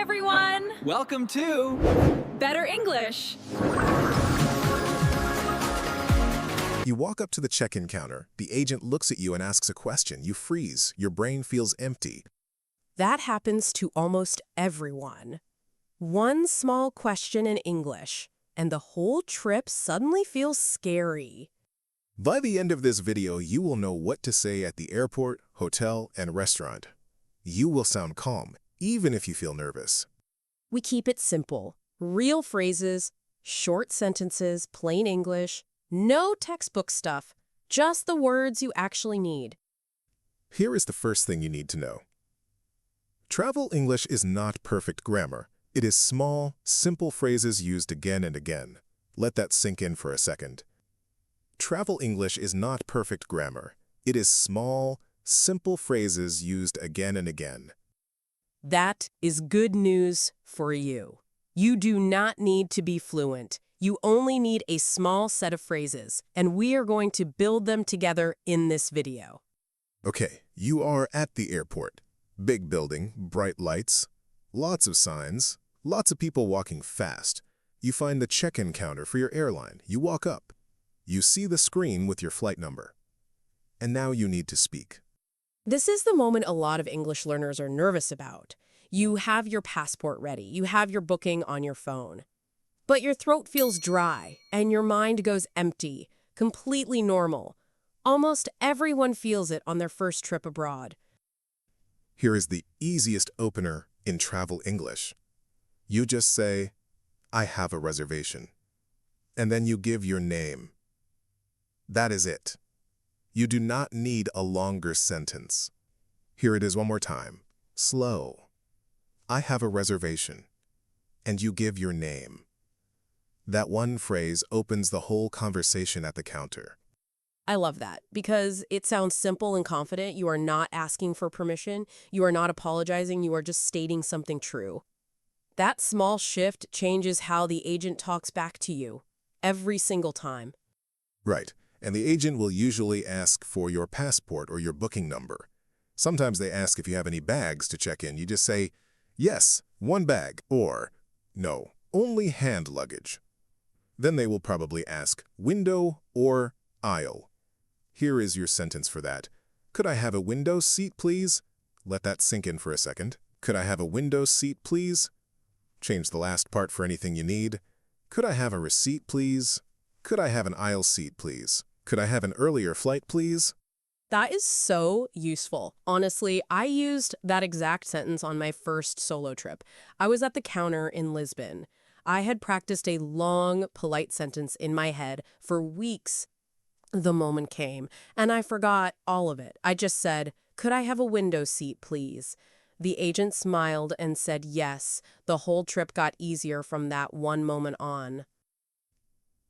everyone! Welcome to Better English! You walk up to the check-in counter. The agent looks at you and asks a question. You freeze. Your brain feels empty. That happens to almost everyone. One small question in English, and the whole trip suddenly feels scary. By the end of this video, you will know what to say at the airport, hotel, and restaurant. You will sound calm, even if you feel nervous. We keep it simple. Real phrases, short sentences, plain English, no textbook stuff, just the words you actually need. Here is the first thing you need to know. Travel English is not perfect grammar. It is small, simple phrases used again and again. Let that sink in for a second. Travel English is not perfect grammar. It is small, simple phrases used again and again. That is good news for you. You do not need to be fluent. You only need a small set of phrases, and we are going to build them together in this video. Okay, you are at the airport. Big building, bright lights, lots of signs, lots of people walking fast. You find the check-in counter for your airline. You walk up. You see the screen with your flight number. And now you need to speak. This is the moment a lot of English learners are nervous about. You have your passport ready. You have your booking on your phone. But your throat feels dry, and your mind goes empty, completely normal. Almost everyone feels it on their first trip abroad. Here is the easiest opener in Travel English. You just say, "I have a reservation." And then you give your name. That is it. You do not need a longer sentence. Here it is one more time. Slow. I have a reservation. And you give your name. That one phrase opens the whole conversation at the counter. I love that because it sounds simple and confident. You are not asking for permission. You are not apologizing. You are just stating something true. That small shift changes how the agent talks back to you every single time. Right. And the agent will usually ask for your passport or your booking number. Sometimes they ask if you have any bags to check in. You just say, "Yes, one bag," or "No, only hand luggage." Then they will probably ask window or aisle. Here is your sentence for that. "Could I have a window seat, please?" Let that sink in for a second. "Could I have a window seat, please?" Change the last part for anything you need. "Could I have a receipt, please?" "Could I have an aisle seat, please?" "Could I have an earlier flight, please?" That is so useful. Honestly, I used that exact sentence on my first solo trip. I was at the counter in Lisbon. I had practiced a long, polite sentence in my head for weeks. The moment came, and I forgot all of it. I just said, "Could I have a window seat, please?" The agent smiled and said yes. The whole trip got easier from that one moment on.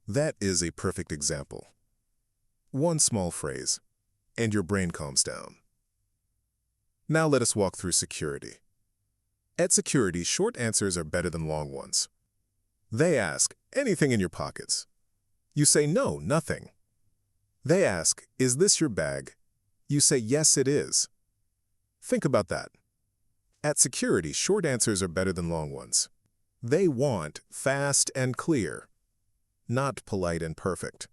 That is a perfect example. One small phrase, and your brain calms down. Now let us walk through security. At security, short answers are better than long ones. They ask, "Anything in your pockets?" You say, "No, nothing." They ask, "Is this your bag?" You say, "Yes, it is." Think about that. At security, short answers are better than long ones. They want fast and clear, not polite and perfect.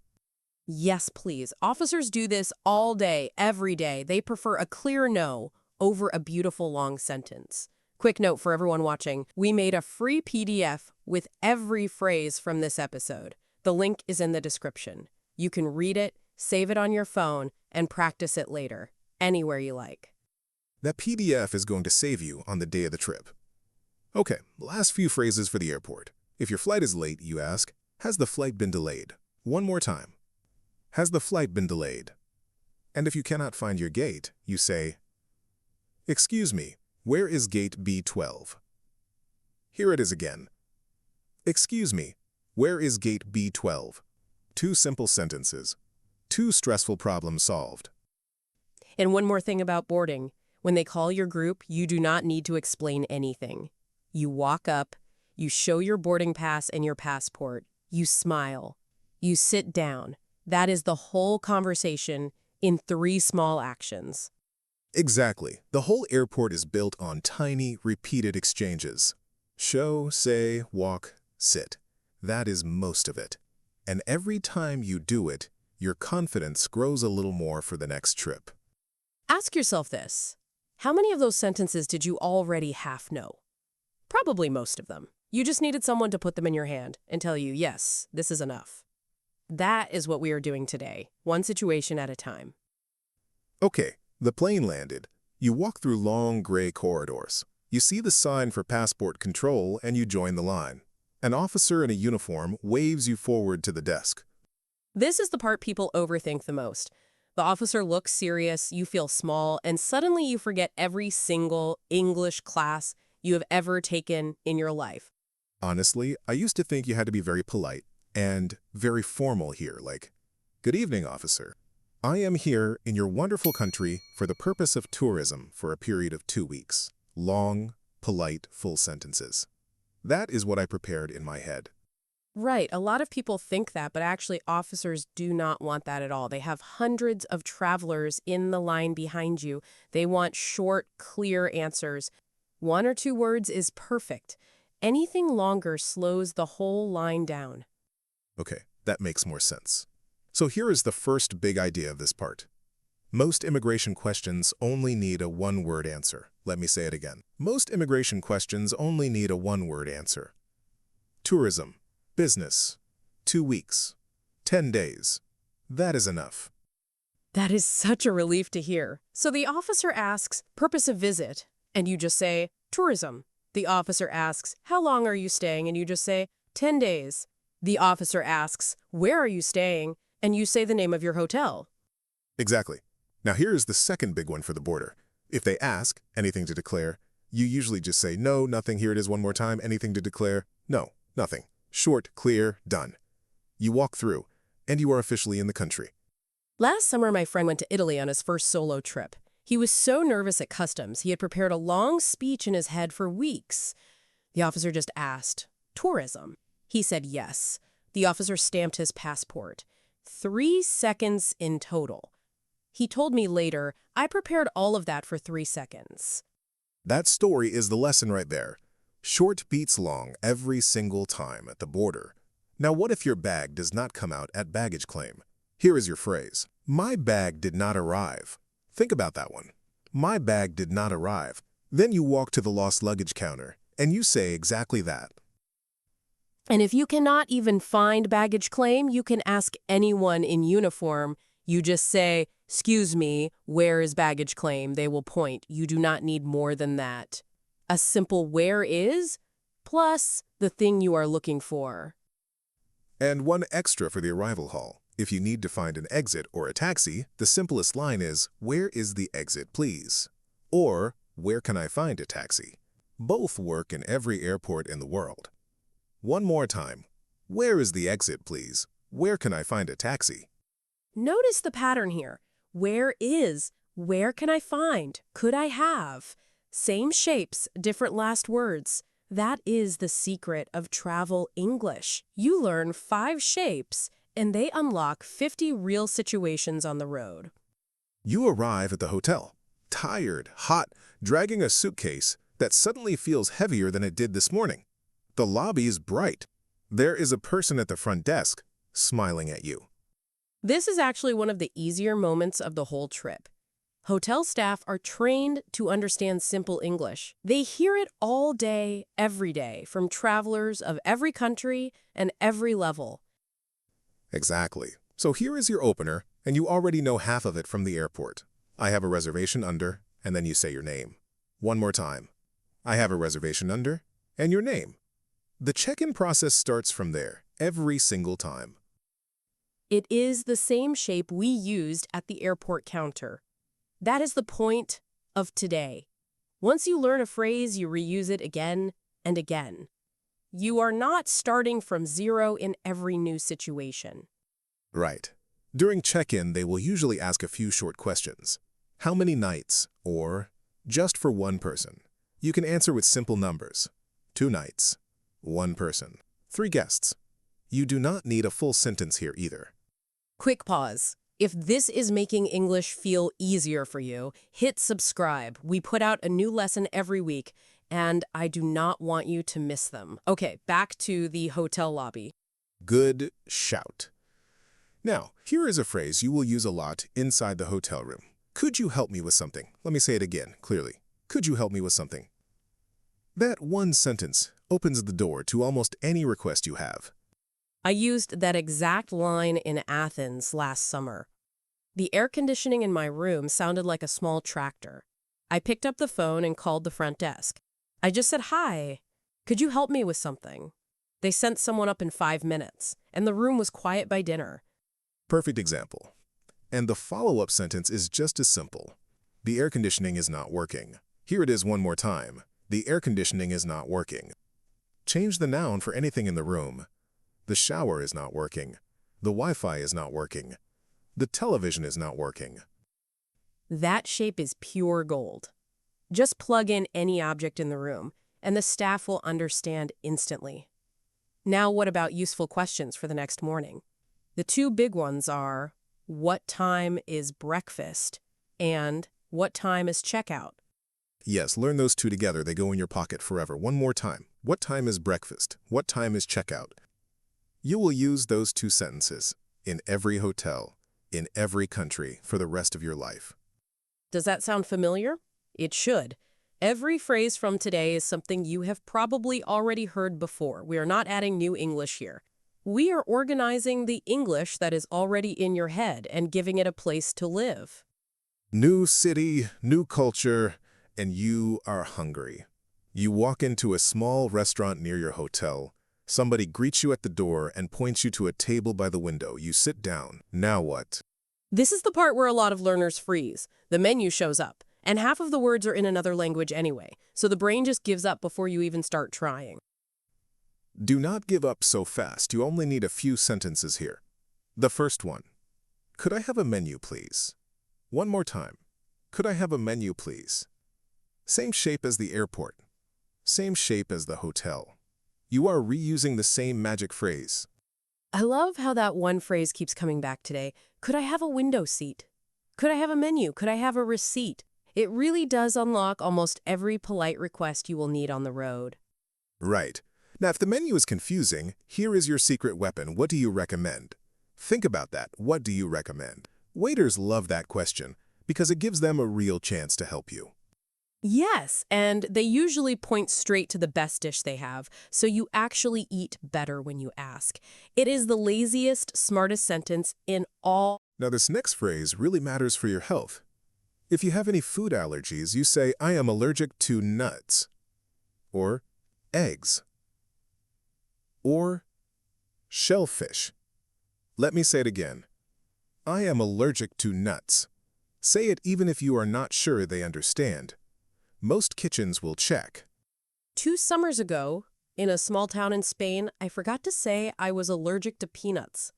Yes, please. Officers do this all day, every day. They prefer a clear no over a beautiful long sentence. Quick note for everyone watching. We made a free PDF with every phrase from this episode. The link is in the description. You can read it, save it on your phone, and practice it later, anywhere you like. That PDF is going to save you on the day of the trip. Okay, last few phrases for the airport. If your flight is late, you ask, "Has the flight been delayed?" One more time. "Has the flight been delayed?" And if you cannot find your gate, you say, "Excuse me, where is gate B12? Here it is again. "Excuse me, where is gate B12? Two simple sentences. Two stressful problems solved. And one more thing about boarding. When they call your group, you do not need to explain anything. You walk up, you show your boarding pass and your passport, you smile, you sit down. That is the whole conversation in 3 small actions. Exactly. The whole airport is built on tiny, repeated exchanges. Show, say, walk, sit. That is most of it. And every time you do it, your confidence grows a little more for the next trip. Ask yourself this. How many of those sentences did you already half know? Probably most of them. You just needed someone to put them in your hand and tell you, yes, this is enough. That is what we are doing today, one situation at a time. Okay, the plane landed. You walk through long gray corridors. You see the sign for passport control and you join the line. An officer in a uniform waves you forward to the desk. This is the part people overthink the most. The officer looks serious, you feel small, and suddenly you forget every single English class you have ever taken in your life. Honestly, I used to think you had to be very polite and very formal here, like, "Good evening, officer. I am here in your wonderful country for the purpose of tourism for a period of 2 weeks." Long, polite, full sentences. That is what I prepared in my head. Right, a lot of people think that, but actually officers do not want that at all. They have hundreds of travelers in the line behind you. They want short, clear answers. 1 or 2 words is perfect. Anything longer slows the whole line down. Okay, that makes more sense. So here is the first big idea of this part. Most immigration questions only need a one-word answer. Let me say it again. Most immigration questions only need a one-word answer. Tourism, business, 2 weeks, 10 days. That is enough. That is such a relief to hear. So the officer asks, purpose of visit, and you just say, tourism. The officer asks, how long are you staying? And you just say, 10 days. The officer asks, where are you staying? And you say the name of your hotel. Exactly. Now here is the second big one for the border. If they ask, anything to declare, you usually just say, no, nothing, here it is one more time, anything to declare, no, nothing. Short, clear, done. You walk through, and you are officially in the country. Last summer, my friend went to Italy on his first solo trip. He was so nervous at customs, he had prepared a long speech in his head for weeks. The officer just asked, tourism? He said yes. The officer stamped his passport. 3 seconds in total. He told me later, I prepared all of that for 3 seconds. That story is the lesson right there. Short beats long every single time at the border. Now what if your bag does not come out at baggage claim? Here is your phrase. My bag did not arrive. Think about that one. My bag did not arrive. Then you walk to the lost luggage counter, and you say exactly that. And if you cannot even find baggage claim, you can ask anyone in uniform. You just say, excuse me, where is baggage claim? They will point. You do not need more than that. A simple where is plus the thing you are looking for. And one extra for the arrival hall. If you need to find an exit or a taxi, the simplest line is, where is the exit, please? Or, where can I find a taxi? Both work in every airport in the world. One more time. Where is the exit, please? Where can I find a taxi? Notice the pattern here. Where is? Where can I find? Could I have? Same shapes, different last words. That is the secret of travel English. You learn 5 shapes, and they unlock 50 real situations on the road. You arrive at the hotel, tired, hot, dragging a suitcase that suddenly feels heavier than it did this morning. The lobby is bright. There is a person at the front desk, smiling at you. This is actually one of the easier moments of the whole trip. Hotel staff are trained to understand simple English. They hear it all day, every day, from travelers of every country and every level. Exactly. So here is your opener, and you already know half of it from the airport. I have a reservation under, and then you say your name. One more time. I have a reservation under, and your name. The check-in process starts from there, every single time. It is the same shape we used at the airport counter. That is the point of today. Once you learn a phrase, you reuse it again and again. You are not starting from zero in every new situation. Right. During check-in, they will usually ask a few short questions. How many nights? Or, just for one person. You can answer with simple numbers. 2 nights. 1 person. 3 guests. You do not need a full sentence here either. Quick pause. If this is making English feel easier for you, hit subscribe. We put out a new lesson every week, and I do not want you to miss them. Okay, back to the hotel lobby. Good shout. Now, here is a phrase you will use a lot inside the hotel room. Could you help me with something? Let me say it again, clearly. Could you help me with something? That one sentence opens the door to almost any request you have. I used that exact line in Athens last summer. The air conditioning in my room sounded like a small tractor. I picked up the phone and called the front desk. I just said, "Hi, could you help me with something?" They sent someone up in 5 minutes, and the room was quiet by dinner. Perfect example. And the follow-up sentence is just as simple. The air conditioning is not working. Here it is one more time. The air conditioning is not working. Change the noun for anything in the room. The shower is not working. The Wi-Fi is not working. The television is not working. That shape is pure gold. Just plug in any object in the room, and the staff will understand instantly. Now, what about useful questions for the next morning? The two big ones are, what time is breakfast and what time is checkout? Yes, learn those two together. They go in your pocket forever. One more time. What time is breakfast? What time is checkout? You will use those two sentences in every hotel, in every country for the rest of your life. Does that sound familiar? It should. Every phrase from today is something you have probably already heard before. We are not adding new English here. We are organizing the English that is already in your head and giving it a place to live. New city, new culture, and you are hungry. You walk into a small restaurant near your hotel. Somebody greets you at the door and points you to a table by the window. You sit down. Now what? This is the part where a lot of learners freeze. The menu shows up, and half of the words are in another language anyway, so the brain just gives up before you even start trying. Do not give up so fast. You only need a few sentences here. The first one. Could I have a menu, please? One more time. Could I have a menu, please? Same shape as the airport. Same shape as the hotel. You are reusing the same magic phrase. I love how that one phrase keeps coming back today. Could I have a window seat? Could I have a menu? Could I have a receipt? It really does unlock almost every polite request you will need on the road. Right. Now, if the menu is confusing, here is your secret weapon. What do you recommend? Think about that. What do you recommend? Waiters love that question because it gives them a real chance to help you. Yes, and they usually point straight to the best dish they have, so you actually eat better when you ask. It is the laziest, smartest sentence in all. Now, this next phrase really matters for your health. If you have any food allergies, you say, I am allergic to nuts, or eggs, or shellfish. Let me say it again. I am allergic to nuts. Say it even if you are not sure they understand. Most kitchens will check. 2 summers ago, in a small town in Spain, I forgot to say I was allergic to peanuts.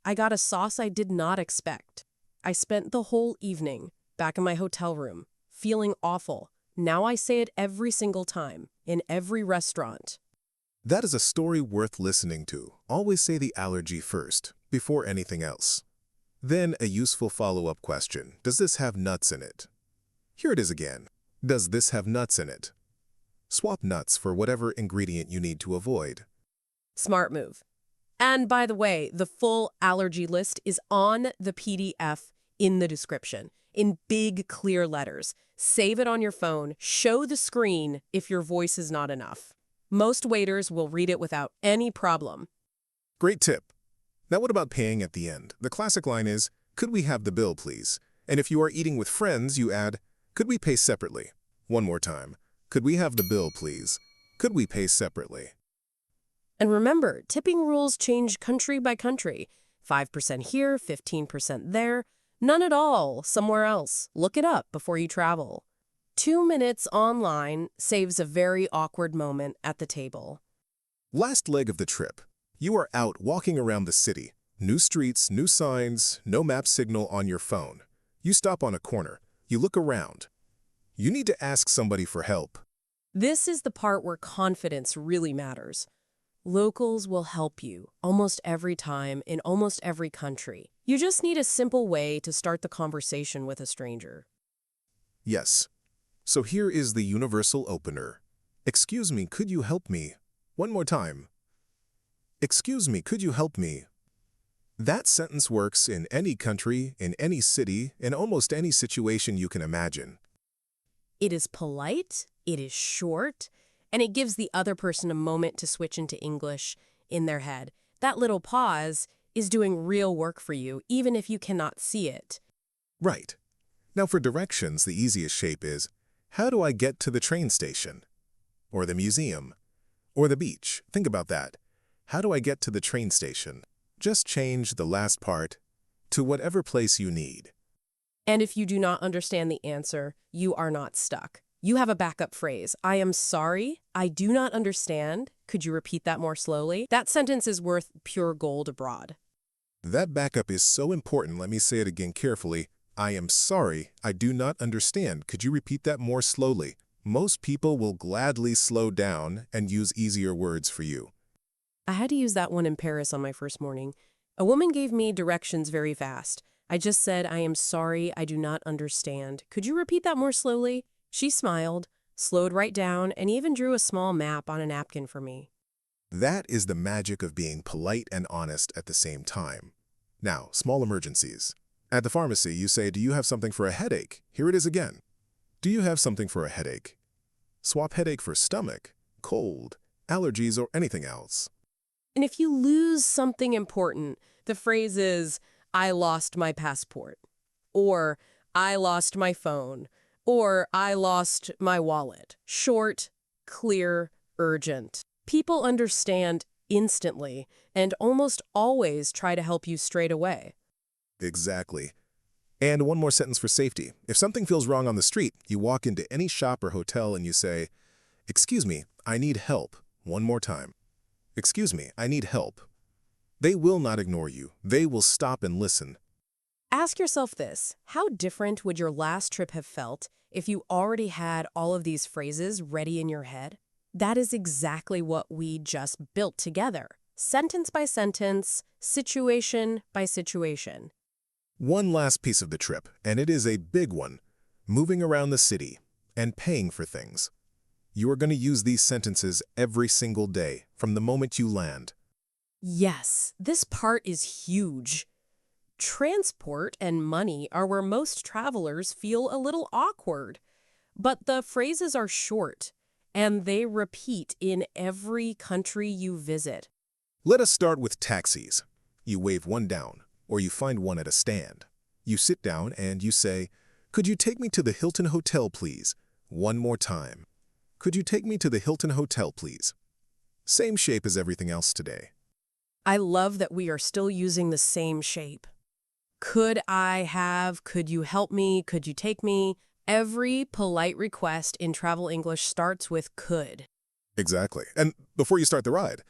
I got a sauce I did not expect. I spent the whole evening back in my hotel room, feeling awful. Now I say it every single time, in every restaurant. That is a story worth listening to. Always say the allergy first, before anything else. Then a useful follow-up question. Does this have nuts in it? Here it is again. Does this have nuts in it? Swap nuts for whatever ingredient you need to avoid. Smart move. And by the way, the full allergy list is on the PDF in the description, in big, clear letters. Save it on your phone. Show the screen if your voice is not enough. Most waiters will read it without any problem. Great tip. Now what about paying at the end? The classic line is, could we have the bill, please? And if you are eating with friends, you add, could we pay separately? One more time. Could we have the bill, please? Could we pay separately? And remember, tipping rules change country by country. 5% here, 15% there. None at all somewhere else. Look it up before you travel. 2 minutes online saves a very awkward moment at the table. Last leg of the trip. You are out walking around the city. New streets, new signs, no map signal on your phone. You stop on a corner. You look around. You need to ask somebody for help. This is the part where confidence really matters. Locals will help you almost every time in almost every country. You just need a simple way to start the conversation with a stranger. Yes. So here is the universal opener. Excuse me, could you help me? One more time. Excuse me, could you help me? That sentence works in any country, in any city, in almost any situation you can imagine. It is polite, it is short, and it gives the other person a moment to switch into English in their head. That little pause is doing real work for you, even if you cannot see it. Right. Now for directions, the easiest shape is, how do I get to the train station? Or the museum? Or the beach? Think about that. How do I get to the train station? Just change the last part to whatever place you need. And if you do not understand the answer, you are not stuck. You have a backup phrase. I am sorry, I do not understand. Could you repeat that more slowly? That sentence is worth pure gold abroad. That backup is so important. Let me say it again carefully. I am sorry, I do not understand. Could you repeat that more slowly? Most people will gladly slow down and use easier words for you. I had to use that one in Paris on my first morning. A woman gave me directions very fast. I just said, I am sorry, I do not understand. Could you repeat that more slowly? She smiled, slowed right down, and even drew a small map on a napkin for me. That is the magic of being polite and honest at the same time. Now, small emergencies. At the pharmacy, you say, do you have something for a headache? Here it is again. Do you have something for a headache? Swap headache for stomach, cold, allergies, or anything else. And if you lose something important, the phrase is, I lost my passport, or I lost my phone, or I lost my wallet. Short, clear, urgent. People understand instantly and almost always try to help you straight away. Exactly. And one more sentence for safety. If something feels wrong on the street, you walk into any shop or hotel and you say, excuse me, I need help. One more time. Excuse me, I need help. They will not ignore you. They will stop and listen. Ask yourself this, how different would your last trip have felt if you already had all of these phrases ready in your head? That is exactly what we just built together, sentence by sentence, situation by situation. One last piece of the trip, and it is a big one, moving around the city and paying for things. You are going to use these sentences every single day from the moment you land. Yes, this part is huge. Transport and money are where most travelers feel a little awkward. But the phrases are short, and they repeat in every country you visit. Let us start with taxis. You wave one down, or you find one at a stand. You sit down and you say, could you take me to the Hilton Hotel, please? One more time. Could you take me to the Hilton Hotel, please? Same shape as everything else today. I love that we are still using the same shape. Could I have, could you help me, could you take me? Every polite request in travel English starts with could. Exactly. And before you start the ride,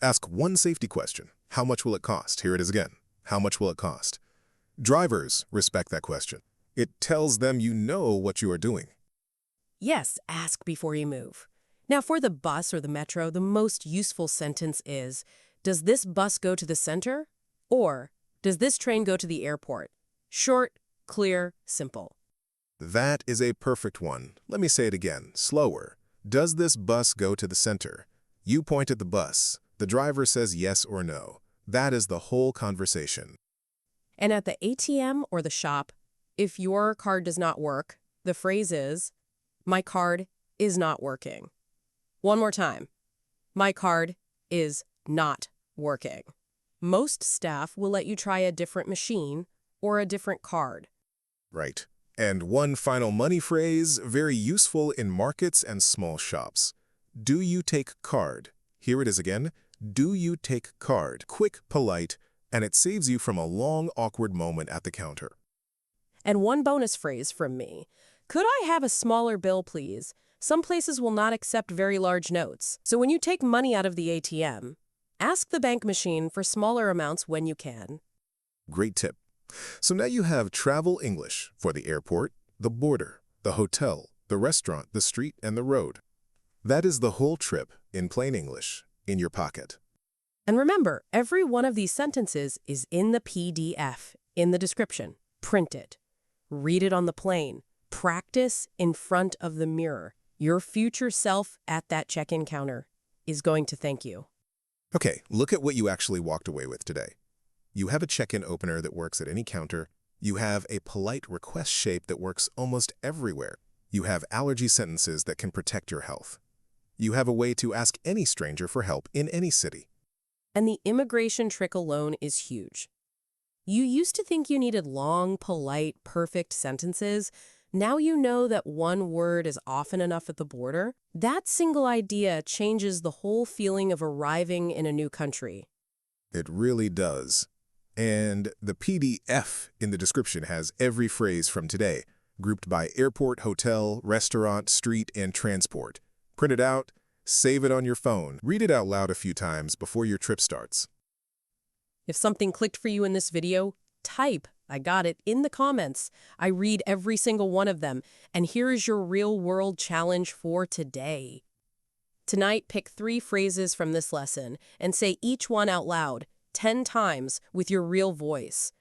ask one safety question. How much will it cost? Here it is again. How much will it cost? Drivers respect that question. It tells them you know what you are doing. Yes, ask before you move. Now for the bus or the metro, the most useful sentence is, does this bus go to the center? Or, does this train go to the airport? Short, clear, simple. That is a perfect one. Let me say it again, slower. Does this bus go to the center? You point at the bus. The driver says yes or no. That is the whole conversation. And at the ATM or the shop, if your card does not work, the phrase is, my card is not working. One more time. My card is not working. Most staff will let you try a different machine or a different card. Right. And one final money phrase, very useful in markets and small shops. Do you take card? Here it is again. Do you take card? Quick, polite, and it saves you from a long, awkward moment at the counter. And one bonus phrase from me. Could I have a smaller bill, please? Some places will not accept very large notes. So when you take money out of the ATM, ask the bank machine for smaller amounts when you can. Great tip. So now you have travel English for the airport, the border, the hotel, the restaurant, the street, and the road. That is the whole trip in plain English in your pocket. And remember, every one of these sentences is in the PDF, in the description. Print it. Read it on the plane. Practice in front of the mirror. Your future self at that check-in counter is going to thank you. Okay, look at what you actually walked away with today. You have a check-in opener that works at any counter. You have a polite request shape that works almost everywhere. You have allergy sentences that can protect your health. You have a way to ask any stranger for help in any city. And the immigration trick alone is huge. You used to think you needed long, polite, perfect sentences. Now you know that one word is often enough at the border. That single idea changes the whole feeling of arriving in a new country. It really does. And the PDF in the description has every phrase from today, grouped by airport, hotel, restaurant, street, and transport. Print it out, save it on your phone, read it out loud a few times before your trip starts. If something clicked for you in this video, type "I got it" in the comments. I read every single one of them, and here is your real-world challenge for today. Tonight, pick 3 phrases from this lesson and say each one out loud 10 times with your real voice.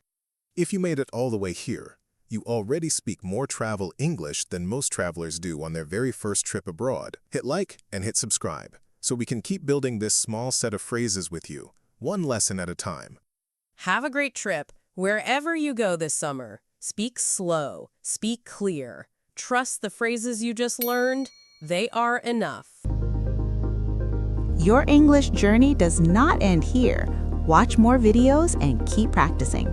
If you made it all the way here, you already speak more travel English than most travelers do on their very first trip abroad. Hit like and hit subscribe so we can keep building this small set of phrases with you, one lesson at a time. Have a great trip wherever you go this summer. Speak slow, speak clear. Trust the phrases you just learned. They are enough. Your English journey does not end here. Watch more videos and keep practicing.